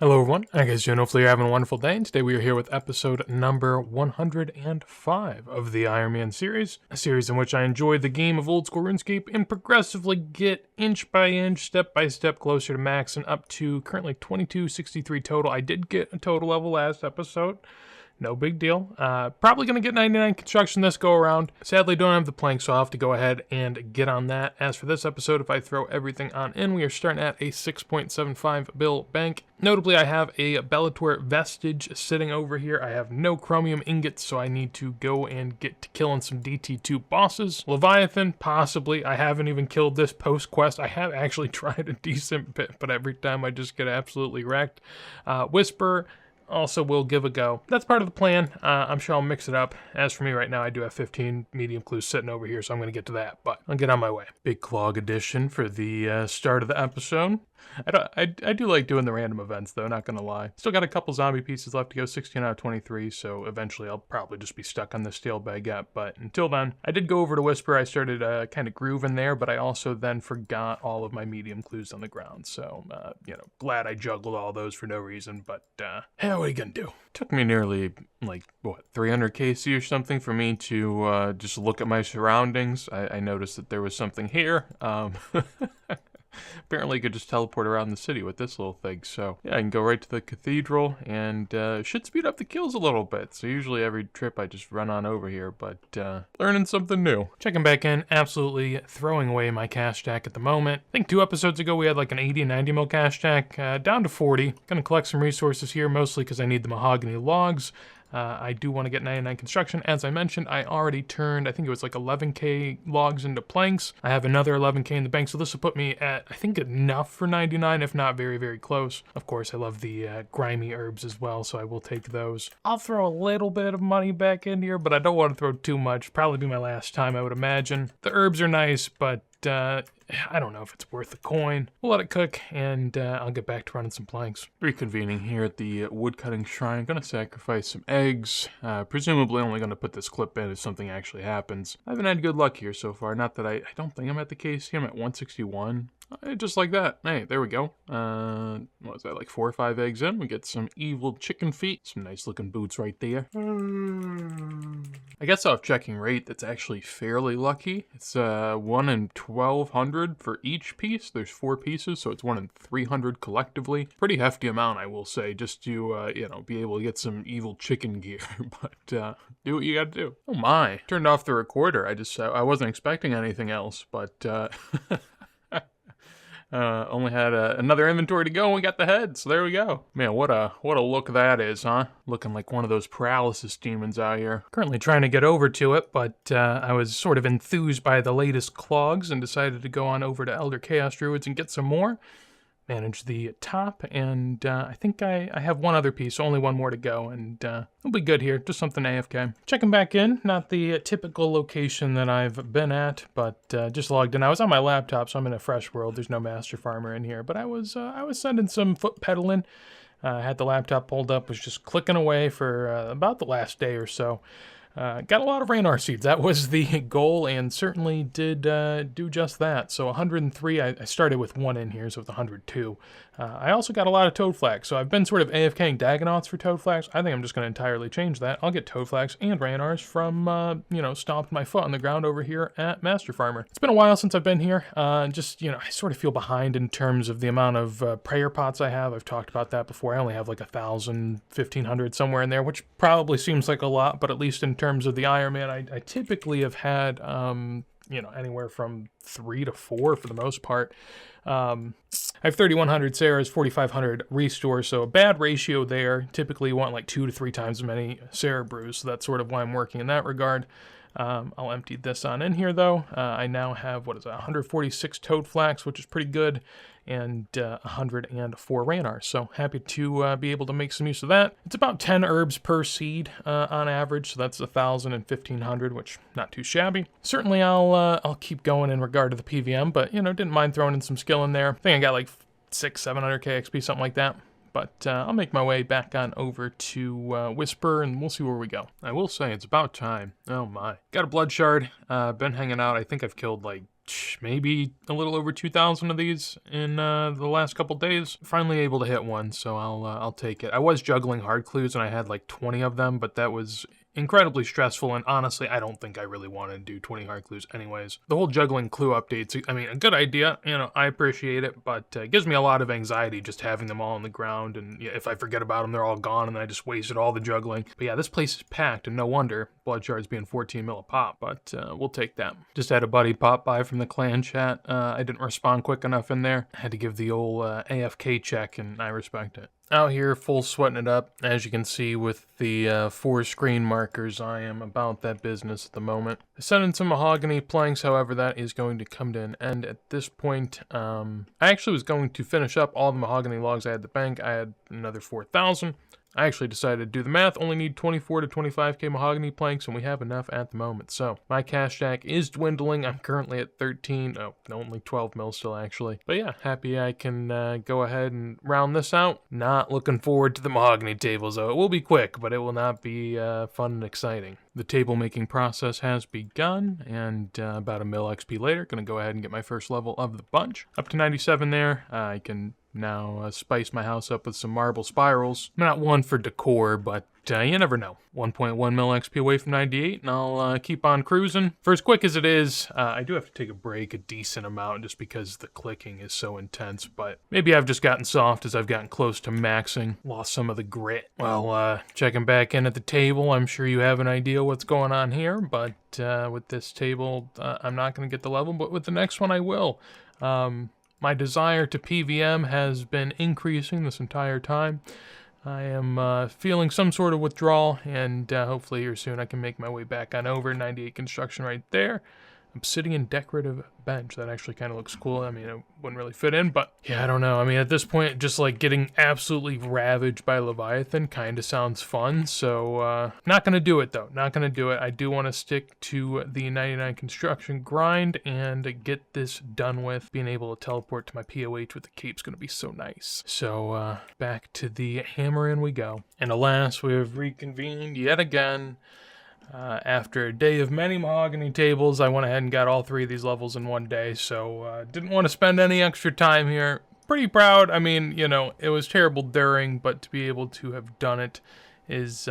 Hello everyone, how you guys doing? Hopefully you're having a wonderful day. And today we are here with episode number 105 of the Ironman series, a series in which I enjoy the game of old school Runescape and progressively get inch by inch, step by step closer to max and up to currently 2263 total. I did get a total level last episode. No big deal. Probably going to get 99 construction this go around. Sadly, don't have the plank, so I'll have to go ahead and get on that. As for this episode, if I throw everything on in, we are starting at a 6.75 bill bank. Notably, I have a Bellator vestige sitting over here. I have no chromium ingots, so I need to go and get to killing some DT2 bosses. Leviathan, possibly. I haven't even killed this post-quest. I have actually tried a decent bit, but every time I just get absolutely wrecked. Whisper also will give a go. That's part of the plan. I'm sure I'll mix it up. As for me right now, I do have 15 medium clues sitting over here, so I'm going to get to that, but I'll get on my way. Big clog edition for the start of the episode. I do like doing the random events, though, not gonna lie. Still got a couple zombie pieces left to go, 16 out of 23, so eventually I'll probably just be stuck on the steel baguette, but until then, I did go over to Whisper. I started kind of grooving there, but I also then forgot all of my medium clues on the ground, so, glad I juggled all those for no reason, but, hey, what are you gonna do? Took me nearly, 300 KC or something for me to just look at my surroundings. I noticed that there was something here. Apparently, you could just teleport around the city with this little thing. So, yeah, I can go right to the cathedral, and should speed up the kills a little bit. So usually every trip I just run on over here, but learning something new. Checking back in, absolutely throwing away my cash stack at the moment. I think 2 episodes ago we had like an 80 and 90 mil cash stack, down to 40. Gonna collect some resources here, mostly because I need the mahogany logs. I do want to get 99 construction. As I mentioned, I already turned, I think it was like 11k logs into planks. I have another 11k in the bank, so this will put me at, I think, enough for 99, if not very, very close. Of course, I love the grimy herbs as well, so I will take those. I'll throw a little bit of money back in here, but I don't want to throw too much. Probably be my last time, I would imagine. The herbs are nice, but I don't know if it's worth the coin. We'll let it cook, and I'll get back to running some planks. Reconvening here at the woodcutting shrine. Gonna sacrifice some eggs. Presumably only gonna put this clip in if something actually happens. I haven't had good luck here so far. Not that I don't think I'm at the KC. I'm at 161. Just like that. Hey, there we go. What was that, like 4 or 5 eggs in? We get some evil chicken feet. Some nice looking boots right there. I guess off checking rate, that's actually fairly lucky. It's 1 in 1200 for each piece. There's 4 pieces, so it's 1 in 300 collectively. Pretty hefty amount, I will say, just to, be able to get some evil chicken gear. But do what you gotta do. Oh my. Turned off the recorder. I wasn't expecting anything else, but only had another inventory to go and we got the head, so there we go. Man, what a look that is, huh? Looking like one of those paralysis demons out here. Currently trying to get over to it, but I was sort of enthused by the latest clogs and decided to go on over to Elder Chaos Druids and get some more. Manage the top, and I think I have one other piece, so only one more to go, and it'll be good here, just something AFK. Checking back in, not the typical location that I've been at, but just logged in. I was on my laptop, so I'm in a fresh world. There's no master farmer in here, but I was sending some foot pedaling. Had the laptop pulled up, was just clicking away for about the last day or so. Got a lot of Ranar seeds. That was the goal, and certainly did do just that. So 103, I started with 1 in here, so with 102. I also got a lot of Toad Flax, so I've been sort of AFKing Dagonauts for Toad Flax. I think I'm just going to entirely change that. I'll get Toad Flax and Ranars from, stomping my foot on the ground over here at Master Farmer. It's been a while since I've been here. I sort of feel behind in terms of the amount of prayer pots I have. I've talked about that before. I only have like 1,000, 1,500 somewhere in there, which probably seems like a lot, but at least in terms of the Ironman, I typically have had, anywhere from 3 to 4 for the most part. I have 3,100 Sarahs, 4,500 restores, so a bad ratio there. Typically you want like 2 to 3 times as many Sarah brews, so that's sort of why I'm working in that regard. I'll empty this on in here though. I now have, 146 Toad Flax, which is pretty good, and 104 Ranars. So happy to be able to make some use of that. It's about 10 herbs per seed on average, so that's 1,000 and 1,500, which not too shabby. Certainly I'll keep going in regard to the PvM, but didn't mind throwing in some skill in there. I think I got like 600-700 KXP, something like that. But I'll make my way back on over to Whisper, and we'll see where we go. I will say, it's about time. Oh my. Got a blood shard. Been hanging out. I think I've killed like maybe a little over 2,000 of these in the last couple days. Finally able to hit one, so I'll take it. I was juggling hard clues and I had like 20 of them, but that was incredibly stressful, and honestly, I don't think I really want to do 20 hard clues anyways. The whole juggling clue updates, I mean, a good idea, you know, I appreciate it, but it gives me a lot of anxiety just having them all on the ground, and yeah, if I forget about them, they're all gone, and then I just wasted all the juggling. But yeah, this place is packed, and no wonder, blood shards being 14 mil a pop, but we'll take them. Just had a buddy pop by from the clan chat. I didn't respond quick enough in there. I had to give the old AFK check, and I respect it. Out here, full sweating it up. As you can see with the 4 screen markers, I am about that business at the moment. I sent in some mahogany planks, however, that is going to come to an end at this point. I actually was going to finish up all the mahogany logs I had at the bank. I had another 4,000. I actually decided to do the math, only need 24 to 25k mahogany planks, and we have enough at the moment. So my cash stack is dwindling. I'm currently at 13, oh, no, only 12 mil still actually. But yeah, happy I can go ahead and round this out. Not looking forward to the mahogany tables though. It will be quick, but it will not be fun and exciting. The table making process has begun, and about a mil XP later, gonna go ahead and get my first level of the bunch. Up to 97 there, I can now spice my house up with some marble spirals. Not one for decor, but you never know. 1.1 mil XP away from 98, and I'll keep on cruising. For as quick as it is, I do have to take a break a decent amount just because the clicking is so intense, but maybe I've just gotten soft as I've gotten close to maxing. Lost some of the grit. Well, checking back in at the table, I'm sure you have an idea what's going on here, but with this table, I'm not going to get the level, but with the next one I will. My desire to PvM has been increasing this entire time. I am feeling some sort of withdrawal, and hopefully here soon I can make my way back on over. 98 construction right there. Obsidian decorative bench. That actually kind of looks cool. I mean, it wouldn't really fit in, but yeah, I don't know. I mean, at this point, just like getting absolutely ravaged by Leviathan kind of sounds fun. So not going to do it, though. Not going to do it. I do want to stick to the 99 construction grind and get this done with. Being able to teleport to my POH with the cape's going to be so nice. So back to the hammer in we go. And alas, we have reconvened yet again. After a day of many mahogany tables, I went ahead and got all 3 of these levels in one day, so didn't want to spend any extra time here. Pretty proud. I mean, you know, it was terrible during, but to be able to have done it is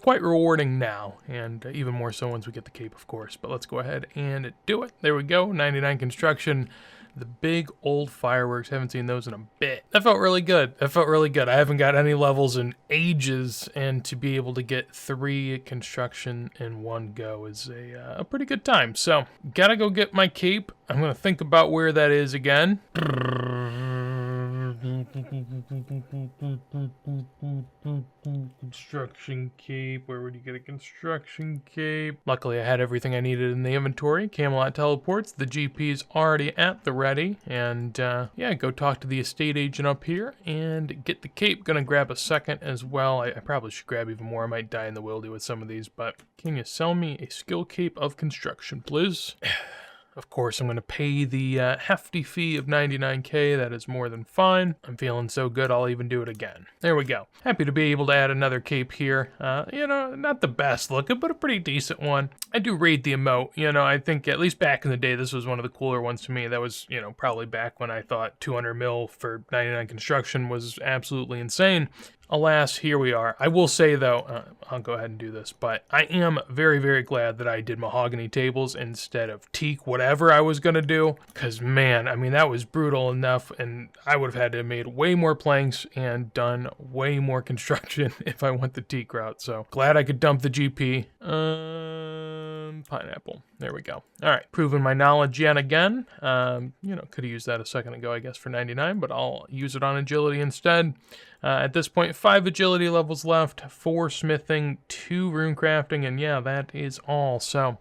quite rewarding now, and even more so once we get the cape, of course. But let's go ahead and do it. There we go, 99 construction. The big old fireworks, haven't seen those in a bit. That felt really good. That felt really good. I haven't got any levels in ages, and to be able to get 3 construction in one go is a pretty good time. So, gotta go get my cape. I'm gonna think about where that is again. Construction cape. Where would you get a construction cape? Luckily, I had everything I needed in the inventory. Camelot teleports. The GP's already at the ready. And yeah, go talk to the estate agent up here and get the cape. Gonna grab a second as well. I probably should grab even more. I might die in the wildy with some of these, but can you sell me a skill cape of construction, please? Of course, I'm going to pay the hefty fee of 99k. That is more than fine. I'm feeling so good, I'll even do it again. There we go. Happy to be able to add another cape here. You know, not the best looking, but a pretty decent one. I do rate the emote. You know, I think at least back in the day, this was one of the cooler ones to me. That was, you know, probably back when I thought 200 mil for 99 construction was absolutely insane. Alas, here we are. I will say, though, I'll go ahead and do this, but I am very, very glad that I did mahogany tables instead of teak, whatever I was going to do, because, man, I mean, that was brutal enough, and I would have had to have made way more planks and done way more construction if I went the teak route, so glad I could dump the GP. Pineapple. There we go. All right, proving my knowledge yet again. You know, could have used that a second ago, I guess, for 99, but I'll use it on agility instead. At this point, 5 agility levels left, 4 smithing, 2 rune crafting, and yeah, that is all. So,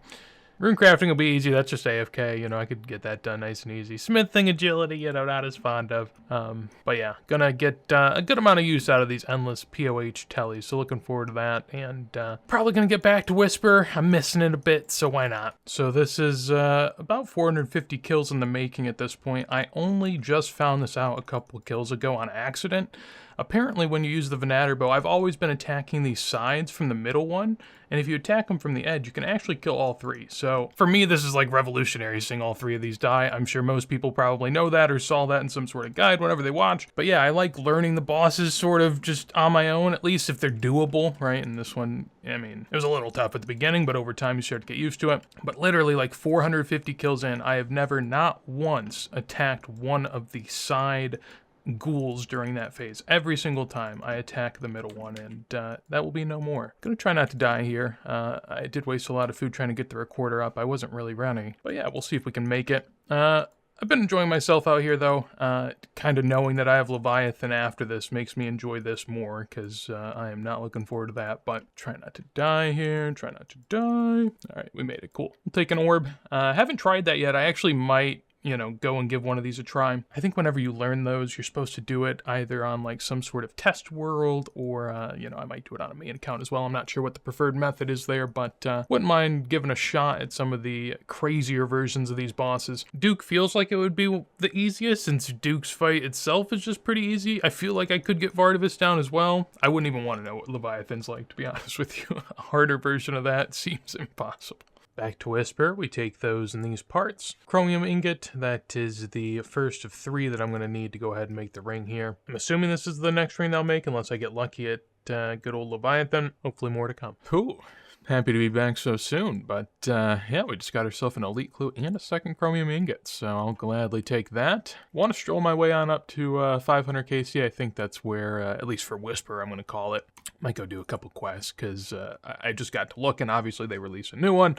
rune crafting will be easy. That's just AFK. You know, I could get that done nice and easy. Smithing, agility, you know, not as fond of. But yeah, gonna get a good amount of use out of these endless POH tellies. So looking forward to that. And probably gonna get back to Whisper. I'm missing it a bit, so why not? So this is about 450 kills in the making at this point. I only just found this out a couple of kills ago on accident. Apparently when you use the Venator bow, I've always been attacking these sides from the middle one, and if you attack them from the edge, you can actually kill all three. So for me, this is like revolutionary, seeing all three of these die. I'm sure most people probably know that or saw that in some sort of guide whenever they watch. But yeah, I like learning the bosses sort of just on my own, at least if they're doable, right? And this one, I mean, it was a little tough at the beginning, but over time you start to get used to it. But literally like 450 kills in, I have never, not once, attacked one of the side ghouls during that phase. Every single time I attack the middle one, and that will be no more. Gonna try not to die here. I did waste a lot of food trying to get the recorder up. I wasn't really ready. But yeah, we'll see if we can make it. I've been enjoying myself out here, though. Kind of knowing that I have Leviathan after this makes me enjoy this more, because I am not looking forward to that. But try not to die here. Try not to die. All right, we made it. Cool. We'll take an orb. Haven't tried that yet. I actually might, you know, go and give one of these a try. I think whenever you learn those, you're supposed to do it either on like some sort of test world, or, you know, I might do it on a main account as well. I'm not sure what the preferred method is there, but wouldn't mind giving a shot at some of the crazier versions of these bosses. Duke feels like it would be the easiest, since Duke's fight itself is just pretty easy. I feel like I could get Vardavis down as well. I wouldn't even want to know what Leviathan's like, to be honest with you. A harder version of that seems impossible. Back to Whisper, we take those in these parts. Chromium ingot, that is the first of 3 that I'm going to need to go ahead and make the ring here. I'm assuming this is the next ring they'll make, unless I get lucky at good old Leviathan. Hopefully more to come. Ooh, happy to be back so soon, but yeah, we just got ourselves an elite clue and a second chromium ingot, so I'll gladly take that. Want to stroll my way on up to 500 KC. I think that's where, at least for Whisper, I'm going to call it. Might go do a couple quests, because I just got to look, and obviously they released a new one.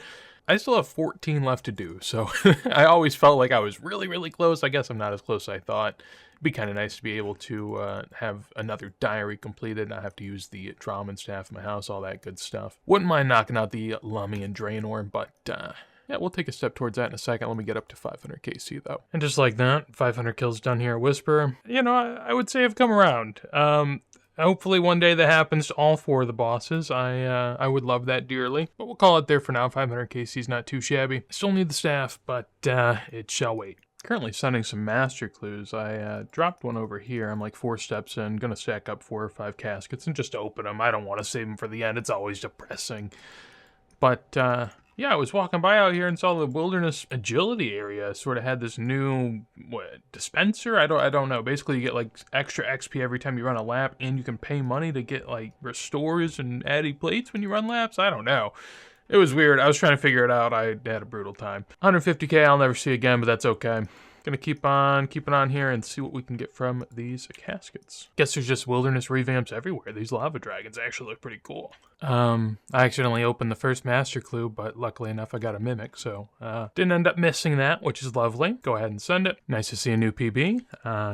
I still have 14 left to do, so I always felt like I was really, really close. I guess I'm not as close as I thought. It'd be kind of nice to be able to have another diary completed, not have to use the Drahman staff in my house, all that good stuff. Wouldn't mind knocking out the Lummy and Draenor, but yeah, we'll take a step towards that in a second. Let me get up to 500 KC, though. And just like that, 500 kills done here at Whisper. You know, I would say I've come around. Hopefully one day that happens to all 4 of the bosses. I would love that dearly. But we'll call it there for now. 500 KC is not too shabby. I still need the staff, but it shall wait. Currently sending some master clues. I dropped one over here. I'm like 4 steps in. Gonna stack up 4 or 5 caskets and just open them. I don't want to save them for the end. It's always depressing. But yeah, I was walking by out here and saw the wilderness agility area sort of had this new, dispenser? I don't know. Basically, you get like extra XP every time you run a lap, and you can pay money to get like restores and added plates when you run laps. I don't know. It was weird. I was trying to figure it out. I had a brutal time. 150k I'll never see again, but that's okay. Gonna keep on keeping on here and see what we can get from these caskets. Guess there's just wilderness revamps everywhere. These lava dragons actually look pretty cool. I accidentally opened the first master clue, but luckily enough I got a mimic, so didn't end up missing that, which is lovely. Go ahead and send it. Nice to see a new PB.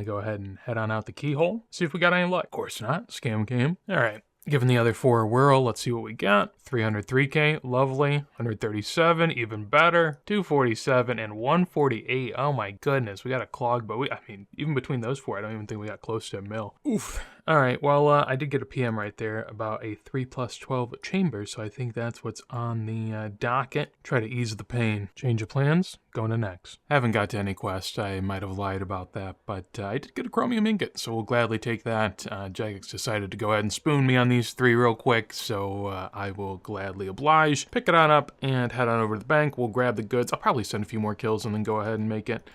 Go ahead and head on out the keyhole. See if we got any luck. Of course not. Scam game. All right. Giving the other 4 a whirl, let's see what we got. 303k, lovely. 137, even better. 247 and 148. Oh my goodness, we got a clog, but I mean, even between those 4, I don't even think we got close to a mil. Oof. All right, well, I did get a PM right there about a 3+12 chamber, so I think that's what's on the docket. Try to ease the pain. Change of plans, going to next. Haven't got to any quest. I might have lied about that, but I did get a chromium ingot, so we'll gladly take that. Jagex decided to go ahead and spoon me on these 3 real quick, so I will gladly oblige. Pick it on up and head on over to the bank. We'll grab the goods. I'll probably send a few more kills and then go ahead and make it.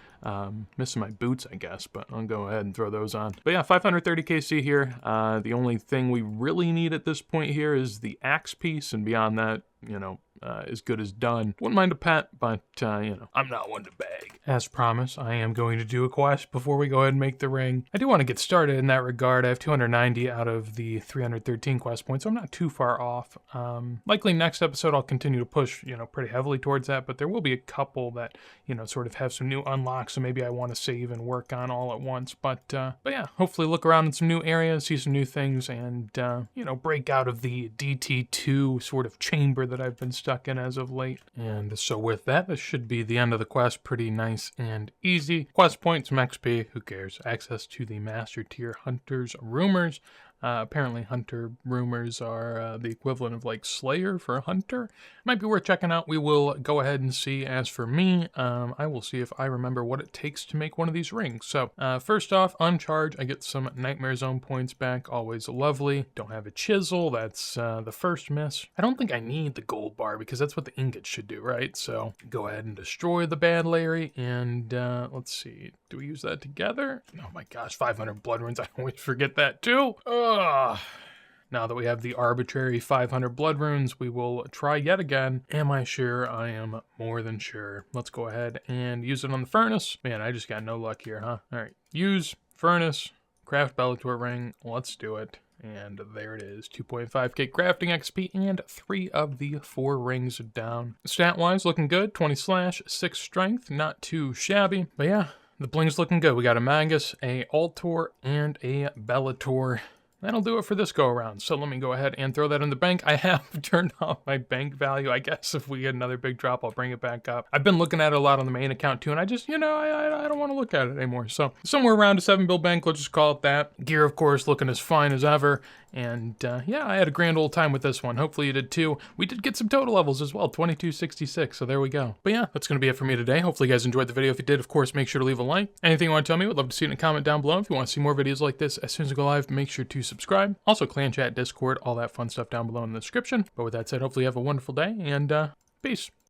Missing my boots, I guess, but I'll go ahead and throw those on. But yeah, 530 KC here. The only thing we really need at this point here is the axe piece, and beyond that, you know, as good as done. Wouldn't mind a pet, but, you know, I'm not one to beg. As promised, I am going to do a quest before we go ahead and make the ring. I do want to get started in that regard. I have 290 out of the 313 quest points, so I'm not too far off. Likely next episode I'll continue to push, you know, pretty heavily towards that, but there will be a couple that, you know, sort of have some new unlocks, so maybe I want to save and work on all at once. But yeah, hopefully look around in some new areas, see some new things, and, you know, break out of the DT2 sort of chamber that I've been stuck in as of late. And so with that, this should be the end of the quest. Pretty nice and easy. Quest points, some XP, who cares? Access to the master tier hunters rumors. Apparently hunter rumors are the equivalent of like Slayer for a hunter. Might be worth checking out. We will go ahead and see. As for me, I will see if I remember what it takes to make one of these rings. So first off, on charge, I get some Nightmare Zone points back. Always lovely. Don't have a chisel. That's the first miss. I don't think I need the gold bar because that's what the ingot should do, right? So go ahead and destroy the bad Larry. And let's see. Do we use that together? Oh my gosh, 500 blood runes. I always forget that too. Ugh. Now that we have the arbitrary 500 blood runes, we will try yet again. Am I sure? I am more than sure. Let's go ahead and use it on the furnace. Man, I just got no luck here, huh? All right, use furnace, craft Bellator ring. Let's do it. And there it is, 2.5k crafting XP and 3 of the 4 rings down. Stat-wise, looking good, 20 slash, 6 strength, not too shabby. But yeah, the bling's looking good. We got a Magus, a Altor, and a Bellator. That'll do it for this go around. So let me go ahead and throw that in the bank. I have turned off my bank value. I guess if we get another big drop, I'll bring it back up. I've been looking at it a lot on the main account too, and I just, I don't want to look at it anymore. So somewhere around a 7 bill bank, let's just call it that. Gear, of course, looking as fine as ever. And yeah, I had a grand old time with this one. Hopefully you did too. We did get some total levels as well, 2266. So there we go. But yeah, that's going to be it for me today. Hopefully you guys enjoyed the video. If you did, of course, make sure to leave a like. Anything you want to tell me, would love to see it in a comment down below. If you want to see more videos like this as soon as I go live, make sure to subscribe. Also, clan chat, Discord, all that fun stuff down below in the description. But with that said, hopefully you have a wonderful day and peace.